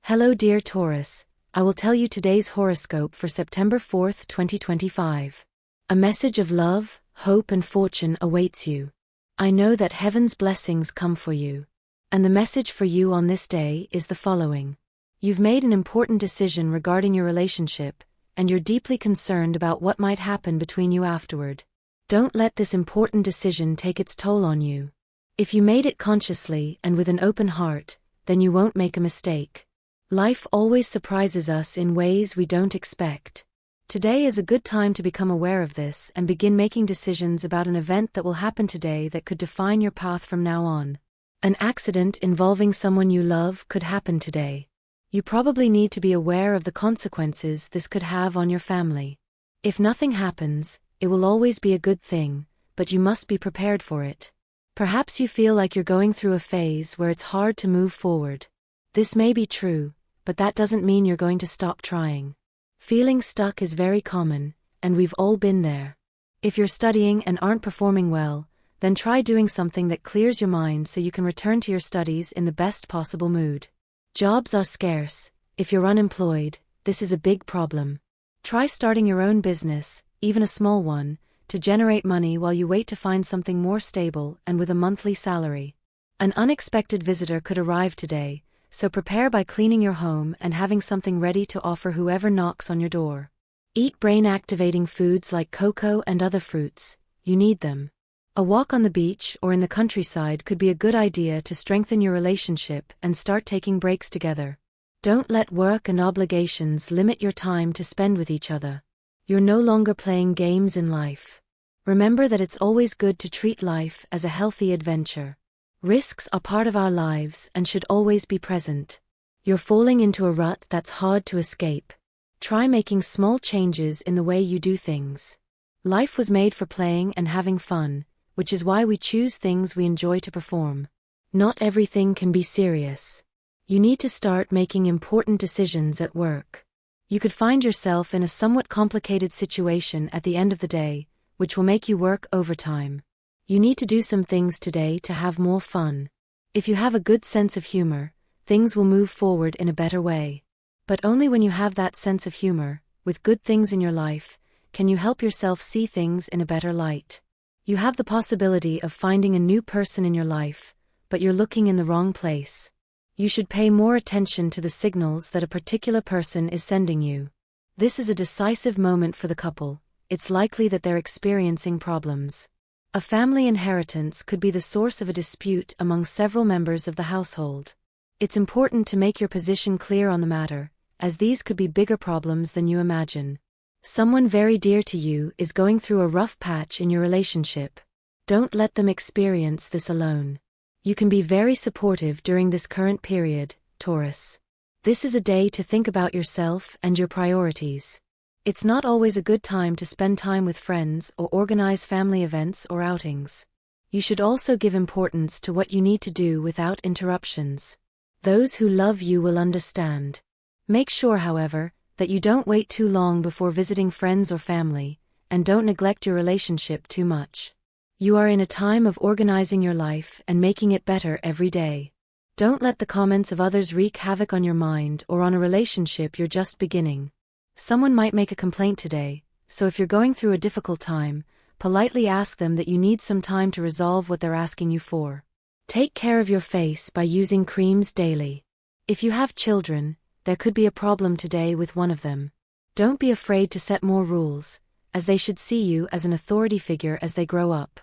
Hello dear Taurus, I will tell you today's horoscope for September 4th, 2025. A message of love, hope and fortune awaits you. I know that heaven's blessings come for you. And the message for you on this day is the following. You've made an important decision regarding your relationship, and you're deeply concerned about what might happen between you afterward. Don't let this important decision take its toll on you. If you made it consciously and with an open heart, then you won't make a mistake. Life always surprises us in ways we don't expect. Today is a good time to become aware of this and begin making decisions about an event that will happen today that could define your path from now on. An accident involving someone you love could happen today. You probably need to be aware of the consequences this could have on your family. If nothing happens, it will always be a good thing, but you must be prepared for it. Perhaps you feel like you're going through a phase where it's hard to move forward. This may be true, but that doesn't mean you're going to stop trying. Feeling stuck is very common, and we've all been there. If you're studying and aren't performing well, then try doing something that clears your mind so you can return to your studies in the best possible mood. Jobs are scarce. If you're unemployed, this is a big problem. Try starting your own business, even a small one, to generate money while you wait to find something more stable and with a monthly salary. An unexpected visitor could arrive today, so prepare by cleaning your home and having something ready to offer whoever knocks on your door. Eat brain-activating foods like cocoa and other fruits. You need them. A walk on the beach or in the countryside could be a good idea to strengthen your relationship and start taking breaks together. Don't let work and obligations limit your time to spend with each other. You're no longer playing games in life. Remember that it's always good to treat life as a healthy adventure. Risks are part of our lives and should always be present. You're falling into a rut that's hard to escape. Try making small changes in the way you do things. Life was made for playing and having fun, which is why we choose things we enjoy to perform. Not everything can be serious. You need to start making important decisions at work. You could find yourself in a somewhat complicated situation at the end of the day, which will make you work overtime. You need to do some things today to have more fun. If you have a good sense of humor, things will move forward in a better way. But only when you have that sense of humor, with good things in your life, can you help yourself see things in a better light. You have the possibility of finding a new person in your life, but you're looking in the wrong place. You should pay more attention to the signals that a particular person is sending you. This is a decisive moment for the couple. It's likely that they're experiencing problems. A family inheritance could be the source of a dispute among several members of the household. It's important to make your position clear on the matter, as these could be bigger problems than you imagine. Someone very dear to you is going through a rough patch in your relationship. Don't let them experience this alone. You can be very supportive during this current period, Taurus. This is a day to think about yourself and your priorities. It's not always a good time to spend time with friends or organize family events or outings. You should also give importance to what you need to do without interruptions. Those who love you will understand. Make sure, however, that you don't wait too long before visiting friends or family, and don't neglect your relationship too much. You are in a time of organizing your life and making it better every day. Don't let the comments of others wreak havoc on your mind or on a relationship you're just beginning. Someone might make a complaint today, so if you're going through a difficult time, politely ask them that you need some time to resolve what they're asking you for. Take care of your face by using creams daily. If you have children, there could be a problem today with one of them. Don't be afraid to set more rules, as they should see you as an authority figure as they grow up.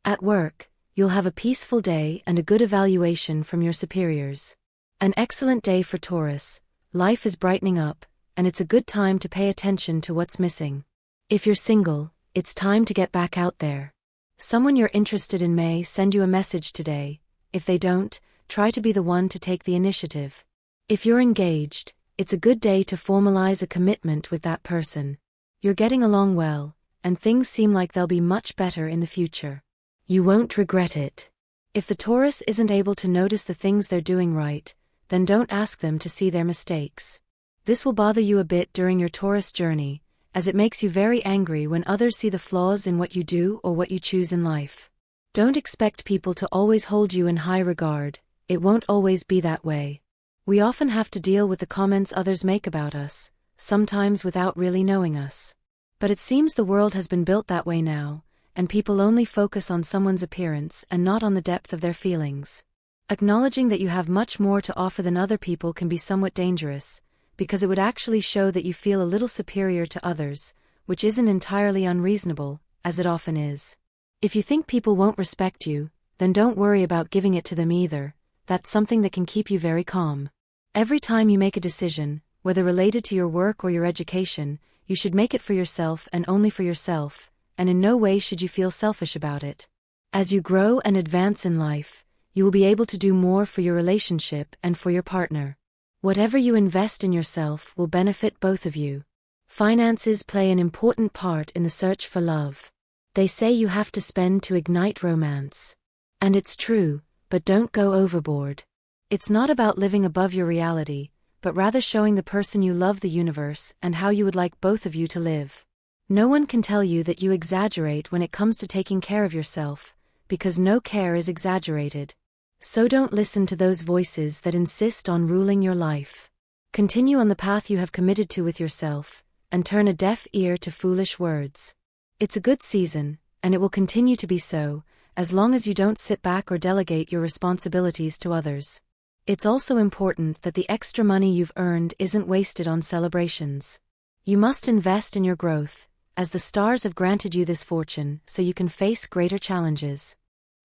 At work, you'll have a peaceful day and a good evaluation from your superiors. An excellent day for Taurus. Life is brightening up, and it's a good time to pay attention to what's missing. If you're single, it's time to get back out there. Someone you're interested in may send you a message today. If they don't, try to be the one to take the initiative. If you're engaged, it's a good day to formalize a commitment with that person. You're getting along well, and things seem like they'll be much better in the future. You won't regret it. If the Taurus isn't able to notice the things they're doing right, then don't ask them to see their mistakes. This will bother you a bit during your Taurus journey, as it makes you very angry when others see the flaws in what you do or what you choose in life. Don't expect people to always hold you in high regard. It won't always be that way. We often have to deal with the comments others make about us, sometimes without really knowing us. But it seems the world has been built that way now, and people only focus on someone's appearance and not on the depth of their feelings. Acknowledging that you have much more to offer than other people can be somewhat dangerous, because it would actually show that you feel a little superior to others, which isn't entirely unreasonable, as it often is. If you think people won't respect you, then don't worry about giving it to them either. That's something that can keep you very calm. Every time you make a decision, whether related to your work or your education, you should make it for yourself and only for yourself, and in no way should you feel selfish about it. As you grow and advance in life, you will be able to do more for your relationship and for your partner. Whatever you invest in yourself will benefit both of you. Finances play an important part in the search for love. They say you have to spend to ignite romance. And it's true, but don't go overboard. It's not about living above your reality, but rather showing the person you love the universe and how you would like both of you to live. No one can tell you that you exaggerate when it comes to taking care of yourself, because no care is exaggerated. So don't listen to those voices that insist on ruling your life. Continue on the path you have committed to with yourself, and turn a deaf ear to foolish words. It's a good season, and it will continue to be so, as long as you don't sit back or delegate your responsibilities to others. It's also important that the extra money you've earned isn't wasted on celebrations. You must invest in your growth, as the stars have granted you this fortune so you can face greater challenges.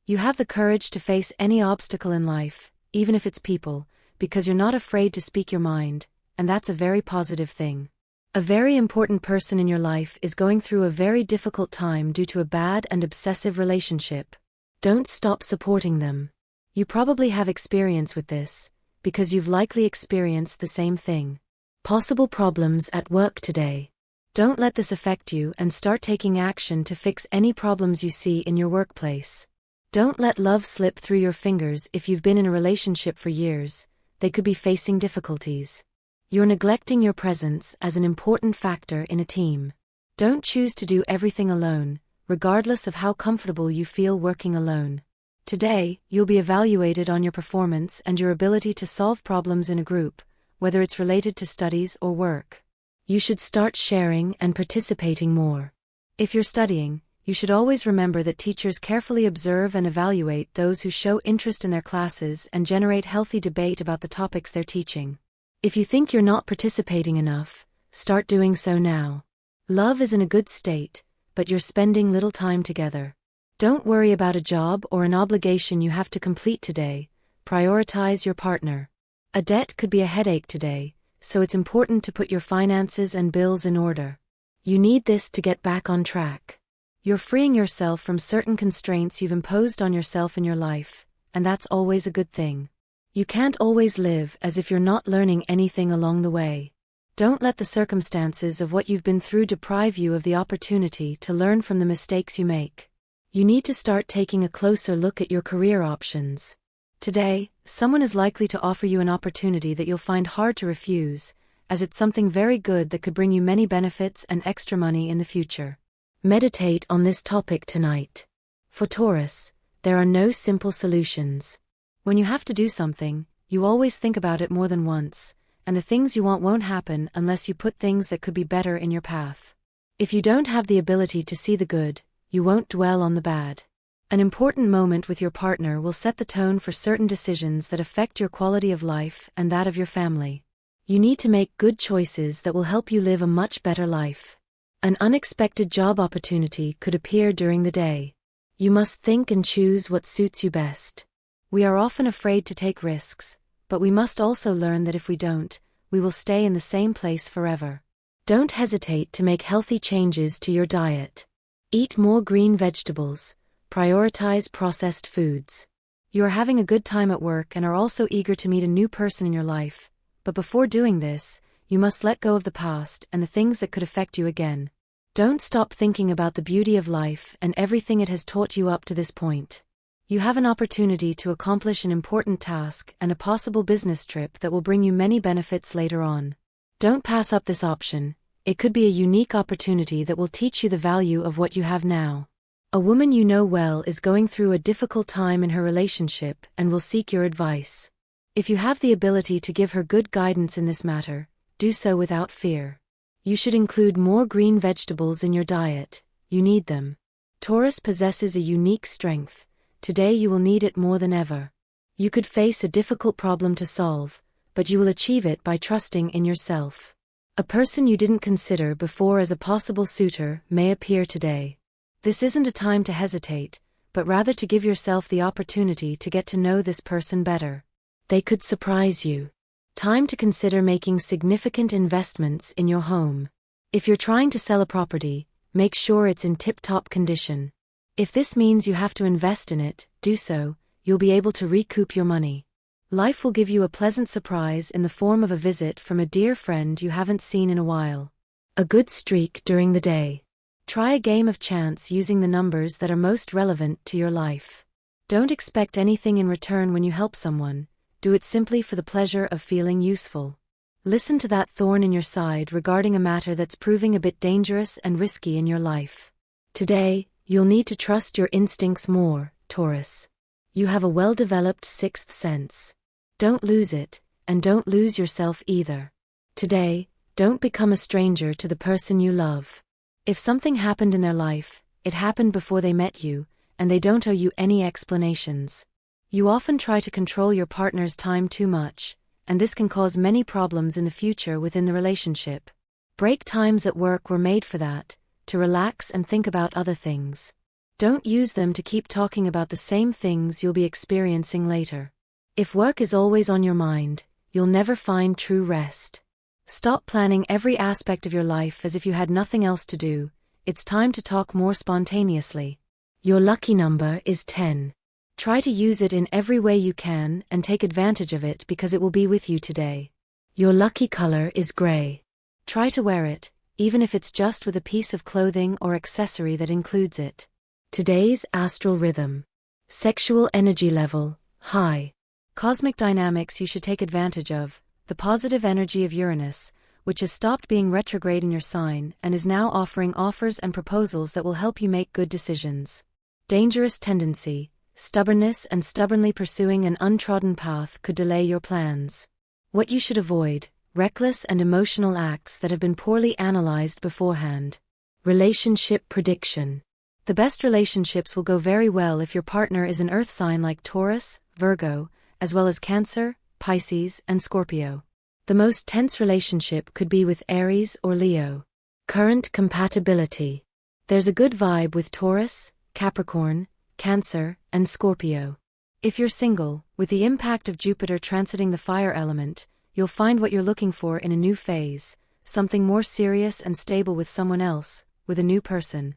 You have the courage to face any obstacle in life, even if it's people, because you're not afraid to speak your mind, and that's a very positive thing. A very important person in your life is going through a very difficult time due to a bad and obsessive relationship. Don't stop supporting them. You probably have experience with this, because you've likely experienced the same thing. Possible problems at work today. Don't let this affect you and start taking action to fix any problems you see in your workplace. Don't let love slip through your fingers if you've been in a relationship for years. They could be facing difficulties. You're neglecting your presence as an important factor in a team. Don't choose to do everything alone, regardless of how comfortable you feel working alone. Today, you'll be evaluated on your performance and your ability to solve problems in a group, whether it's related to studies or work. You should start sharing and participating more. If you're studying, you should always remember that teachers carefully observe and evaluate those who show interest in their classes and generate healthy debate about the topics they're teaching. If you think you're not participating enough, start doing so now. Love is in a good state, but you're spending little time together. Don't worry about a job or an obligation you have to complete today. Prioritize your partner. A debt could be a headache today, so it's important to put your finances and bills in order. You need this to get back on track. You're freeing yourself from certain constraints you've imposed on yourself in your life, and that's always a good thing. You can't always live as if you're not learning anything along the way. Don't let the circumstances of what you've been through deprive you of the opportunity to learn from the mistakes you make. You need to start taking a closer look at your career options. Today, someone is likely to offer you an opportunity that you'll find hard to refuse, as it's something very good that could bring you many benefits and extra money in the future. Meditate on this topic tonight. For Taurus, there are no simple solutions. When you have to do something, you always think about it more than once, and the things you want won't happen unless you put things that could be better in your path. If you don't have the ability to see the good, you won't dwell on the bad. An important moment with your partner will set the tone for certain decisions that affect your quality of life and that of your family. You need to make good choices that will help you live a much better life. An unexpected job opportunity could appear during the day. You must think and choose what suits you best. We are often afraid to take risks, but we must also learn that if we don't, we will stay in the same place forever. Don't hesitate to make healthy changes to your diet. Eat more green vegetables. Prioritize processed foods. You are having a good time at work and are also eager to meet a new person in your life, but before doing this, you must let go of the past and the things that could affect you again. Don't stop thinking about the beauty of life and everything it has taught you up to this point. You have an opportunity to accomplish an important task and a possible business trip that will bring you many benefits later on. Don't pass up this option. It could be a unique opportunity that will teach you the value of what you have now. A woman you know well is going through a difficult time in her relationship and will seek your advice. If you have the ability to give her good guidance in this matter, do so without fear. You should include more green vegetables in your diet, you need them. Taurus possesses a unique strength. Today you will need it more than ever. You could face a difficult problem to solve, but you will achieve it by trusting in yourself. A person you didn't consider before as a possible suitor may appear today. This isn't a time to hesitate, but rather to give yourself the opportunity to get to know this person better. They could surprise you. Time to consider making significant investments in your home. If you're trying to sell a property, make sure it's in tip-top condition. If this means you have to invest in it, do so, you'll be able to recoup your money. Life will give you a pleasant surprise in the form of a visit from a dear friend you haven't seen in a while. A good streak during the day. Try a game of chance using the numbers that are most relevant to your life. Don't expect anything in return when you help someone, do it simply for the pleasure of feeling useful. Listen to that thorn in your side regarding a matter that's proving a bit dangerous and risky in your life. Today, you'll need to trust your instincts more, Taurus. You have a well-developed sixth sense. Don't lose it, and don't lose yourself either. Today, don't become a stranger to the person you love. If something happened in their life, it happened before they met you, and they don't owe you any explanations. You often try to control your partner's time too much, and this can cause many problems in the future within the relationship. Break times at work were made for that, to relax and think about other things. Don't use them to keep talking about the same things you'll be experiencing later. If work is always on your mind, you'll never find true rest. Stop planning every aspect of your life as if you had nothing else to do. It's time to talk more spontaneously. Your lucky number is 10. Try to use it in every way you can and take advantage of it because it will be with you today. Your lucky color is gray. Try to wear it, even if it's just with a piece of clothing or accessory that includes it. Today's astral rhythm. Sexual energy level, high. Cosmic dynamics you should take advantage of. The positive energy of Uranus, which has stopped being retrograde in your sign and is now offering offers and proposals that will help you make good decisions. Dangerous tendency. Stubbornness and stubbornly pursuing an untrodden path could delay your plans. What you should avoid, reckless and emotional acts that have been poorly analyzed beforehand. Relationship prediction. The best relationships will go very well if your partner is an earth sign like Taurus, Virgo, as well as Cancer, Pisces, and Scorpio. The most tense relationship could be with Aries or Leo. Current compatibility. There's a good vibe with Taurus, Capricorn, Cancer, and Scorpio. If you're single, with the impact of Jupiter transiting the fire element, you'll find what you're looking for in a new phase, something more serious and stable with someone else, with a new person.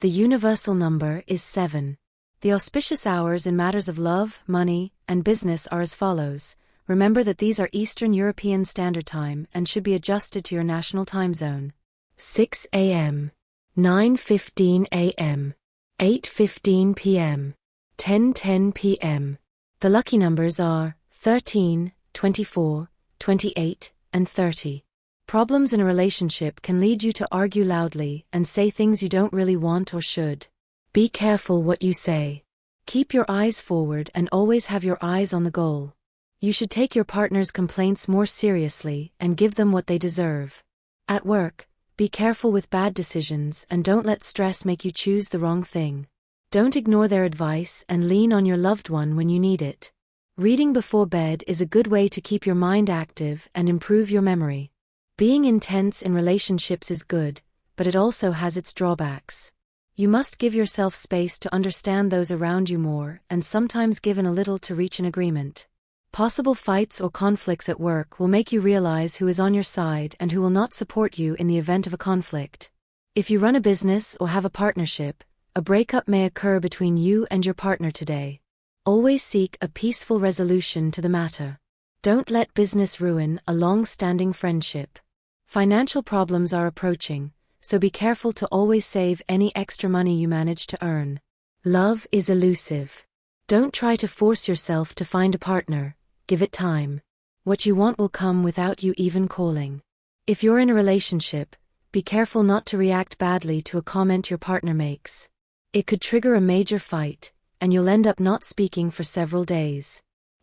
The universal number is 7. The auspicious hours in matters of love, money, and business are as follows. Remember that these are Eastern European Standard Time and should be adjusted to your national time zone. 6 a.m., 9:15 a.m., 8:15 p.m., 10:10 p.m. The lucky numbers are 13, 24, 28, and 30. Problems in a relationship can lead you to argue loudly and say things you don't really want or should. Be careful what you say. Keep your eyes forward and always have your eyes on the goal. You should take your partner's complaints more seriously and give them what they deserve. At work, be careful with bad decisions and don't let stress make you choose the wrong thing. Don't ignore their advice and lean on your loved one when you need it. Reading before bed is a good way to keep your mind active and improve your memory. Being intense in relationships is good, but it also has its drawbacks. You must give yourself space to understand those around you more and sometimes give in a little to reach an agreement. Possible fights or conflicts at work will make you realize who is on your side and who will not support you in the event of a conflict. If you run a business or have a partnership, a breakup may occur between you and your partner today. Always seek a peaceful resolution to the matter. Don't let business ruin a long-standing friendship. Financial problems are approaching, so be careful to always save any extra money you manage to earn. Love is elusive. Don't try to force yourself to find a partner. Give it time. What you want will come without you even calling. If you're in a relationship, be careful not to react badly to a comment your partner makes. It could trigger a major fight, and you'll end up not speaking for several days.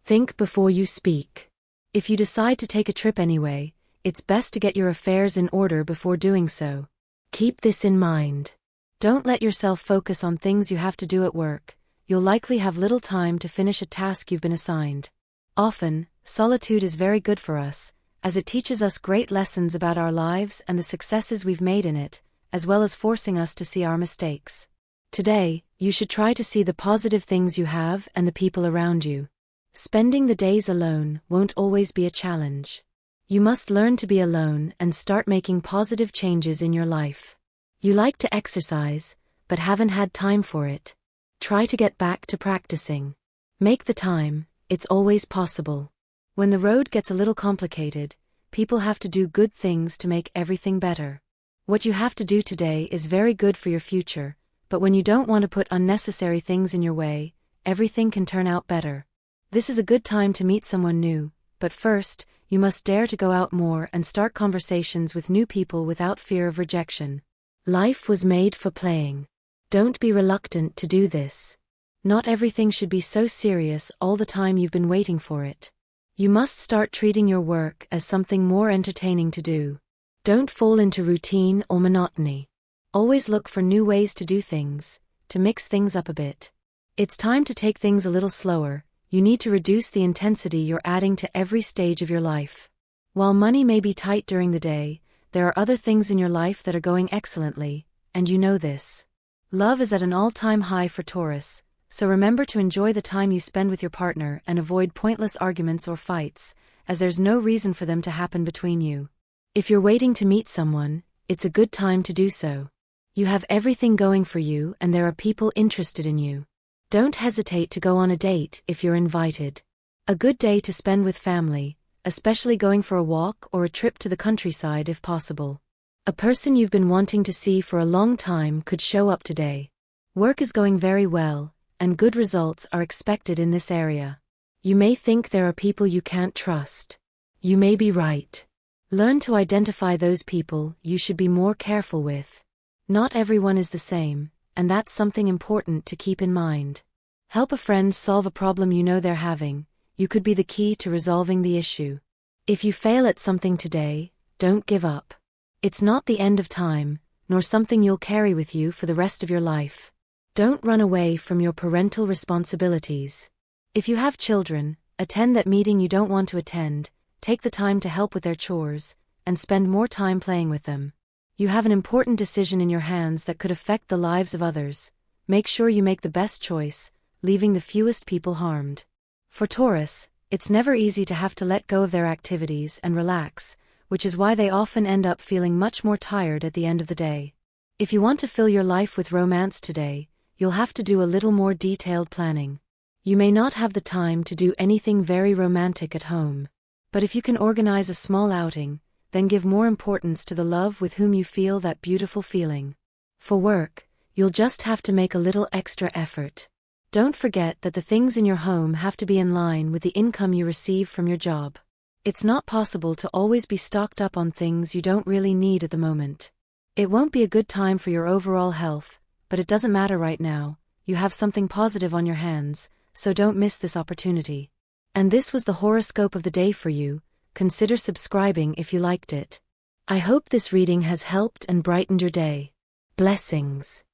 Think before you speak. If you decide to take a trip anyway, it's best to get your affairs in order before doing so. Keep this in mind. Don't let yourself focus on things you have to do at work. You'll likely have little time to finish a task you've been assigned. Often, solitude is very good for us, as it teaches us great lessons about our lives and the successes we've made in it, as well as forcing us to see our mistakes. Today, you should try to see the positive things you have and the people around you. Spending the days alone won't always be a challenge. You must learn to be alone and start making positive changes in your life. You like to exercise, but haven't had time for it. Try to get back to practicing. Make the time, it's always possible. When the road gets a little complicated, people have to do good things to make everything better. What you have to do today is very good for your future, but when you don't want to put unnecessary things in your way, everything can turn out better. This is a good time to meet someone new, but first, you must dare to go out more and start conversations with new people without fear of rejection. Life was made for playing. Don't be reluctant to do this. Not everything should be so serious all the time you've been waiting for it. You must start treating your work as something more entertaining to do. Don't fall into routine or monotony. Always look for new ways to do things, to mix things up a bit. It's time to take things a little slower. You need to reduce the intensity you're adding to every stage of your life. While money may be tight during the day, there are other things in your life that are going excellently, and you know this. Love is at an all-time high for Taurus, so remember to enjoy the time you spend with your partner and avoid pointless arguments or fights, as there's no reason for them to happen between you. If you're waiting to meet someone, it's a good time to do so. You have everything going for you and there are people interested in you. Don't hesitate to go on a date if you're invited. A good day to spend with family, especially going for a walk or a trip to the countryside if possible. A person you've been wanting to see for a long time could show up today. Work is going very well, and good results are expected in this area. You may think there are people you can't trust. You may be right. Learn to identify those people you should be more careful with. Not everyone is the same, and that's something important to keep in mind. Help a friend solve a problem you know they're having. You could be the key to resolving the issue. If you fail at something today, don't give up. It's not the end of time, nor something you'll carry with you for the rest of your life. Don't run away from your parental responsibilities. If you have children, attend that meeting you don't want to attend, take the time to help with their chores, and spend more time playing with them. You have an important decision in your hands that could affect the lives of others. Make sure you make the best choice, leaving the fewest people harmed. For Taurus, it's never easy to have to let go of their activities and relax, which is why they often end up feeling much more tired at the end of the day. If you want to fill your life with romance today, you'll have to do a little more detailed planning. You may not have the time to do anything very romantic at home. But if you can organize a small outing, then give more importance to the love with whom you feel that beautiful feeling. For work, you'll just have to make a little extra effort. Don't forget that the things in your home have to be in line with the income you receive from your job. It's not possible to always be stocked up on things you don't really need at the moment. It won't be a good time for your overall health, but it doesn't matter right now. You have something positive on your hands, so don't miss this opportunity. And this was the horoscope of the day for you. Consider subscribing if you liked it. I hope this reading has helped and brightened your day. Blessings.